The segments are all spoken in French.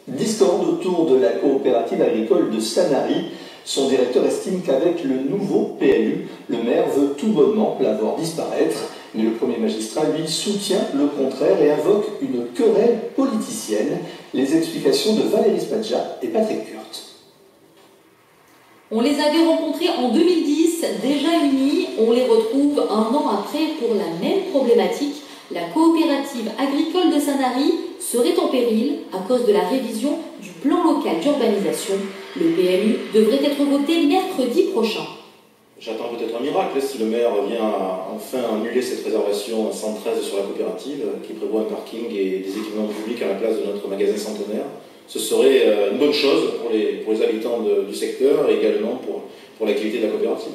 Discorde autour de la coopérative agricole de Sanary. Son directeur estime qu'avec le nouveau PLU, le maire veut tout bonnement la voir disparaître. Mais le premier magistrat, lui, soutient le contraire et invoque une querelle politicienne. Les explications de Valérie Spadja et Patrick Kurt. On les avait rencontrés en 2010, déjà unis. On les retrouve un an après pour la même problématique. La coopérative agricole de Sanary serait en péril à cause de la révision du plan local d'urbanisation. Le PLU devrait être voté mercredi prochain. J'attends peut-être un miracle si le maire vient enfin annuler cette réservation 113 sur la coopérative qui prévoit un parking et des équipements publics à la place de notre magasin centenaire. Ce serait une bonne chose pour les habitants du secteur et également pour l'activité de la coopérative.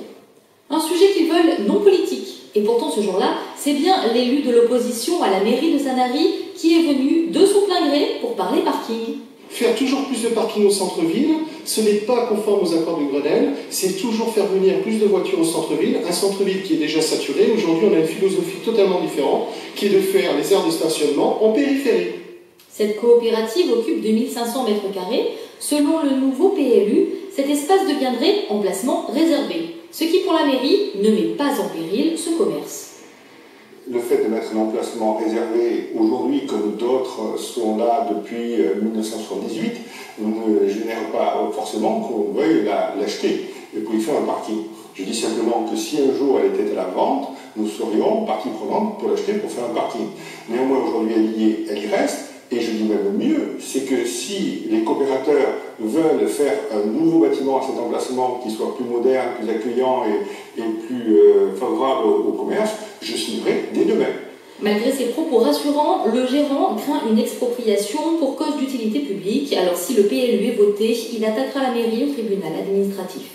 Un sujet qu'ils veulent non politique. Et pourtant ce jour-là, c'est bien l'élu de l'opposition à la mairie de Sanary qui est venu de son plein gré pour parler parking. Faire toujours plus de parking au centre-ville, ce n'est pas conforme aux accords de Grenelle, c'est toujours faire venir plus de voitures au centre-ville, un centre-ville qui est déjà saturé. Aujourd'hui, on a une philosophie totalement différente, qui est de faire les aires de stationnement en périphérie. Cette coopérative occupe 2500 m². Selon le nouveau PLU, cet espace deviendrait emplacement réservé, ce qui pour la mairie ne met pas en péril ce commerce. Le fait de mettre un emplacement réservé aujourd'hui, comme d'autres sont là depuis 1978, ne génère pas forcément qu'on veuille l'acheter et pour y faire un parking. Je dis simplement que si un jour elle était à la vente, nous serions partie prenante pour l'acheter pour faire un parking. Néanmoins, aujourd'hui, elle y reste. Et je dis même mieux, c'est que si les coopérateurs veulent faire un nouveau bâtiment à cet emplacement qui soit plus moderne, plus accueillant et plus favorable au commerce, je signerai dès demain. Malgré ses propos rassurants, le gérant craint une expropriation pour cause d'utilité publique. Alors si le PLU est voté, il attaquera la mairie au tribunal administratif.